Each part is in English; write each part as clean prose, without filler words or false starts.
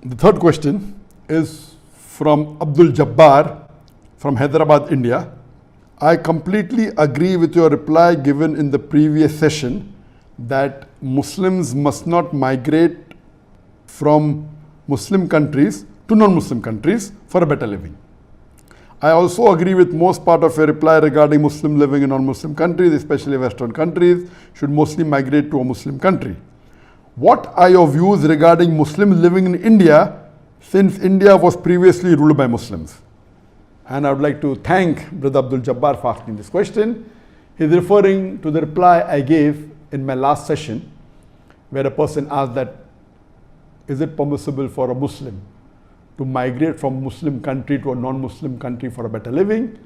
The third question is from Abdul Jabbar from Hyderabad, India. I completely agree with your reply given in the previous session that Muslims must not migrate from Muslim countries to non-Muslim countries for a better living. I also agree with most part of your reply regarding Muslim living in non-Muslim countries, especially Western countries, should mostly migrate to a Muslim country. What are your views regarding Muslims living in India, since India was previously ruled by Muslims? And I would like to thank Brother Abdul Jabbar for asking this question. He's referring to the reply I gave in my last session, where a person asked that, is it permissible for a Muslim to migrate from Muslim country to a non-Muslim country for a better living?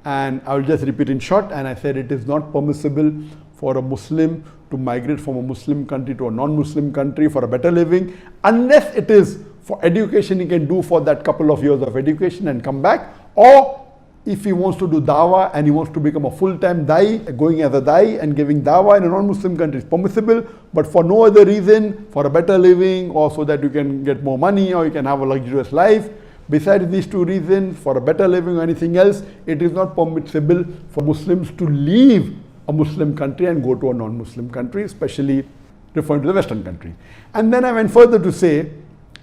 And I will just repeat in short, and I said it is not permissible for a Muslim to migrate from a Muslim country to a non-Muslim country for a better living, unless it is for education. He can do for that couple of years of education and come back, or if he wants to do dawah and he wants to become a full-time da'i, going as a da'i and giving dawah in a non-Muslim country is permissible, but for no other reason, for a better living or so that you can get more money or you can have a luxurious life, besides these two reasons, for a better living or anything else, it is not permissible for Muslims to leave a Muslim country and go to a non-Muslim country, especially referring to the Western country. And then I went further to say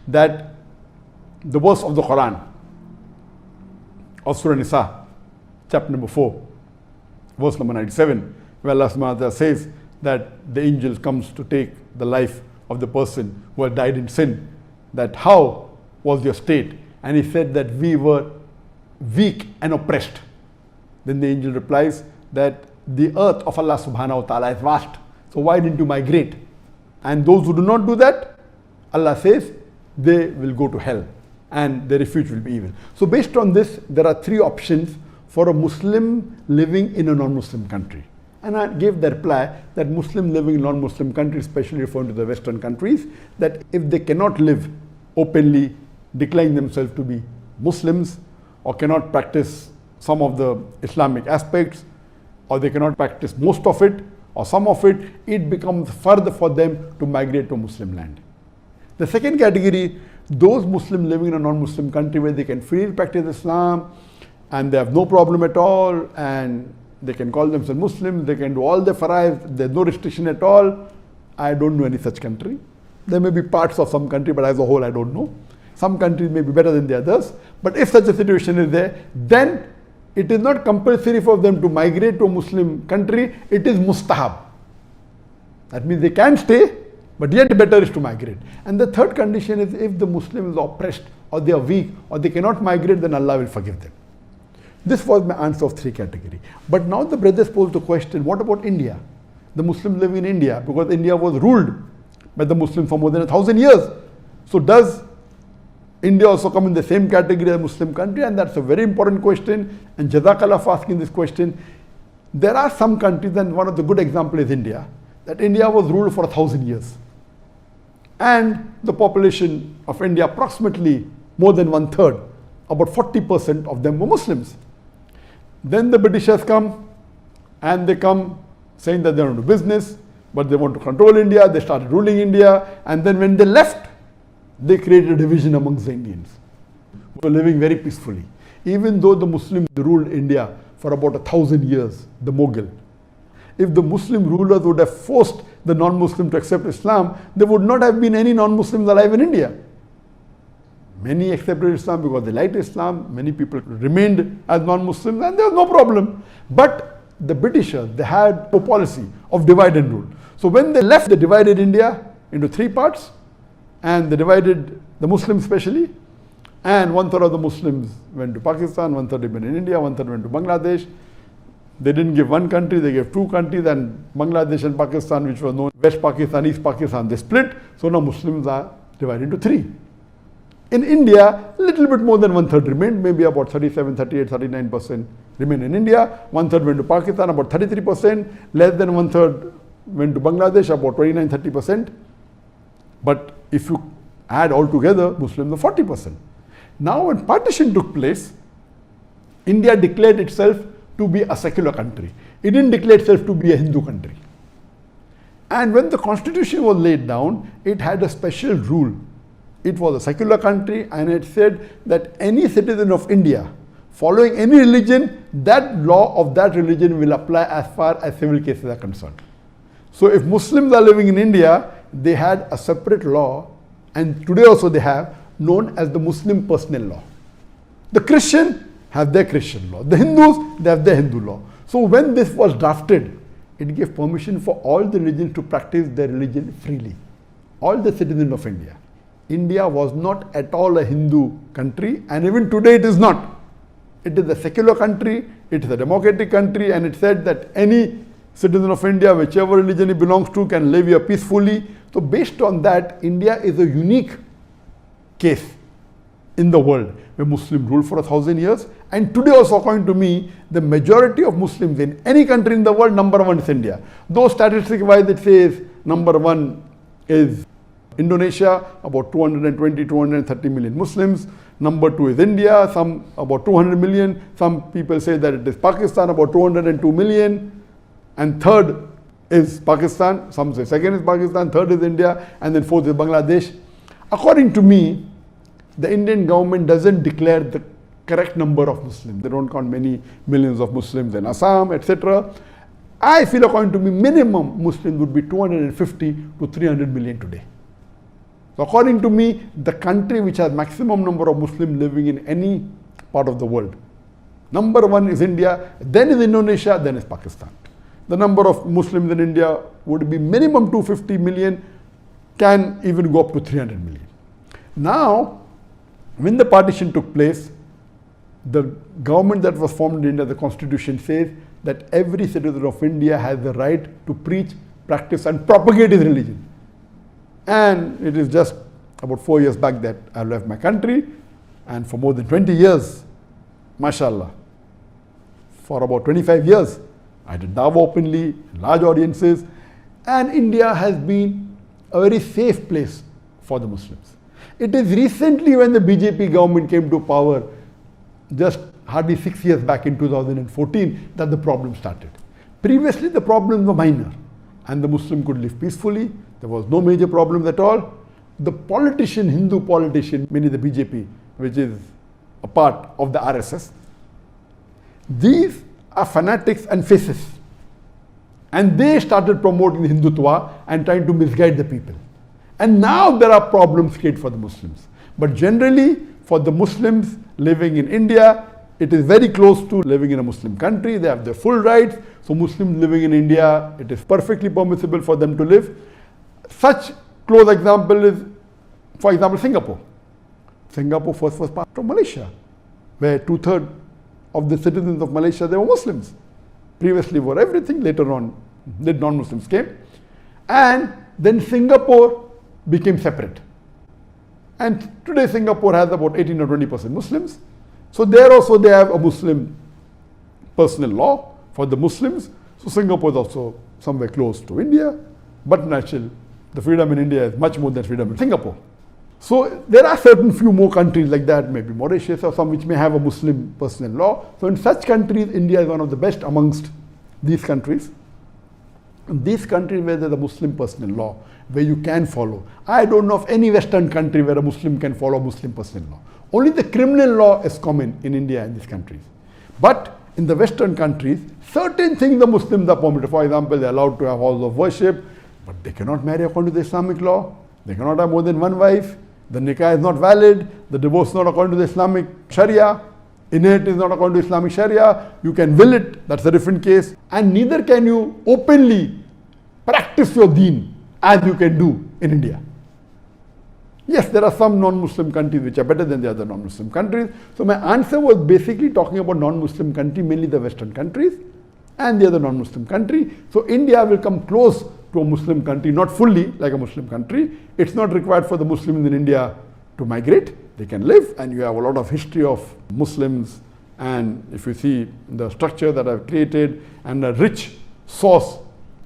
that the verse of the Quran of Surah Nisa, chapter number 4, verse number 97, where Allah subhanahu wa ta'ala says that the angel comes to take the life of the person who had died in sin, that how was your state? And he said that we were weak and oppressed. Then the angel replies that the earth of Allah subhanahu wa ta'ala is vast, so why didn't you migrate? And those who do not do that, Allah says, they will go to hell and their refuge will be evil. So based on this, there are three options for a Muslim living in a non-Muslim country. And I gave the reply that Muslim living in non-Muslim countries, especially referring to the Western countries, that if they cannot live openly, declaring themselves to be Muslims, or cannot practice some of the Islamic aspects, or they cannot practice most of it or some of it, it becomes further for them to migrate to Muslim land. The second category, those Muslims living in a non-Muslim country where they can freely practice Islam and they have no problem at all, and they can call themselves Muslims, they can do all the fara'id, there's no restriction at all. I don't know any such country. There may be parts of some country, but as a whole I don't know. Some countries may be better than the others, but if such a situation is there, then it is not compulsory for them to migrate to a Muslim country, it is mustahab. That means they can stay, but yet better is to migrate. And the third condition is if the Muslim is oppressed or they are weak or they cannot migrate, then Allah will forgive them. This was my answer of three categories. But now the brothers posed the question, what about India? The Muslims live in India, because India was ruled by the Muslims for more than 1,000 years. So does India also come in the same category as a Muslim country? And that's a very important question. And Jazakallah for asking this question. There are some countries, and one of the good examples is India, that India was ruled for 1,000 years. And the population of India, approximately more than 1/3, about 40% of them were Muslims. Then the Britishers come, and they come saying that they want to do business, but they want to control India. They started ruling India, and then when they left, they created a division amongst the Indians who were living very peacefully. Even though the Muslims ruled India for about 1,000 years, the Mughal, if the Muslim rulers would have forced the non-Muslim to accept Islam, there would not have been any non-Muslims alive in India. Many accepted Islam because they liked Islam. Many people remained as non-Muslims, and there was no problem. But the Britishers, they had a policy of divide and rule. So when they left, they divided India into three parts, and they divided the Muslims especially, and 1/3 of the Muslims went to Pakistan, 1/3 went in India, 1/3 went to Bangladesh. They didn't give one country, they gave two countries, and Bangladesh and Pakistan, which was known West Pakistan, East Pakistan, they split. So now Muslims are divided into three. In India, a little bit more than 1/3 remained, maybe about 37, 38, 39% remained in India. 1/3 went to Pakistan, about 33%. Less than 1/3 went to Bangladesh, about 29, 30%. But if you add all together, Muslims are 40%. Now when partition took place, India declared itself to be a secular country. It didn't declare itself to be a Hindu country. And when the constitution was laid down, it had a special rule It was a secular country, and it said that any citizen of India following any religion, that law of that religion will apply as far as civil cases are concerned. So if Muslims are living in India, they had a separate law, and today also they have, known as the Muslim personal law. The Christian have their Christian law. The Hindus, they have their Hindu law. So when this was drafted, it gave permission for all the religions to practice their religion freely. All the citizens of India. India was not at all a Hindu country, and even today it is not. It is a secular country, it is a democratic country, and it said that any citizen of India, whichever religion he belongs to, can live here peacefully. So based on that, India is a unique case in the world where Muslims ruled for 1,000 years. And today also, according to me, the majority of Muslims in any country in the world, number one is India. Though statistic-wise it says number one is Indonesia, about 220, 230 million Muslims. Number two is India, some about 200 million. Some people say that it is Pakistan, about 202 million. And third is Pakistan. Some say second is Pakistan, third is India, and then fourth is Bangladesh. According to me, the Indian government doesn't declare the correct number of Muslims. They don't count many millions of Muslims in Assam, etc. I feel, according to me, minimum Muslims would be 250 to 300 million today. So according to me, the country which has maximum number of Muslims living in any part of the world, number one is India, then is Indonesia, then is Pakistan. The number of Muslims in India would be minimum 250 million, can even go up to 300 million. Now, when the partition took place, the government that was formed in India, the constitution says that every citizen of India has the right to preach, practice and propagate his religion. And it is just about 4 years back that I left my country, and for more than 20 years, mashallah, for about 25 years, I did dawah openly, large audiences, and India has been a very safe place for the Muslims. It is recently when the BJP government came to power, just hardly 6 years back in 2014, that the problem started. Previously, the problems were minor, and the Muslim could live peacefully. There was no major problems at all. The politician, Hindu politician, meaning the BJP, which is a part of the RSS, these are fanatics and fascists. And they started promoting Hindutva and trying to misguide the people. And now there are problems created for the Muslims. But generally, for the Muslims living in India, it is very close to living in a Muslim country. They have their full rights. So Muslims living in India, it is perfectly permissible for them to live. Such close example is, for example, Singapore. Singapore first was part of Malaysia, where 2/3 of the citizens of Malaysia, they were Muslims. Previously were everything, later on the non-Muslims came. And then Singapore became separate. And today Singapore has about 18 or 20% Muslims. So there also they have a Muslim personal law for the Muslims. So Singapore is also somewhere close to India. But naturally, the freedom in India is much more than freedom in Singapore. So there are certain few more countries like that, maybe Mauritius or some which may have a Muslim personal law. So in such countries, India is one of the best amongst these countries. In these countries where there's a Muslim personal law, where you can follow. I don't know of any Western country where a Muslim can follow Muslim personal law. Only the criminal law is common in India and these countries. But in the Western countries, certain things the Muslims are permitted. For example, they're allowed to have house of worship, but they cannot marry according to the Islamic law. They cannot have more than one wife. The nikah is not valid. The divorce is not according to the Islamic Sharia. Inheritance is not according to Islamic Sharia. You can will it, that's a different case. And neither can you openly practice your deen as you can do in India. Yes, there are some non-Muslim countries which are better than the other non-Muslim countries. So my answer was basically talking about non-Muslim countries, mainly the Western countries and the other non-Muslim country. So India will come close to a Muslim country, not fully like a Muslim country. It's not required for the Muslims in India to migrate. They can live, and you have a lot of history of Muslims, and if you see the structure that I've created and a rich source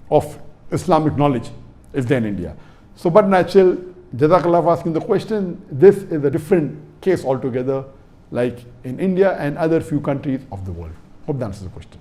of Islamic knowledge is there in India. So but natural, Jazakallah for asking the question. This is a different case altogether, like in India and other few countries of the world. Hope that answers the question.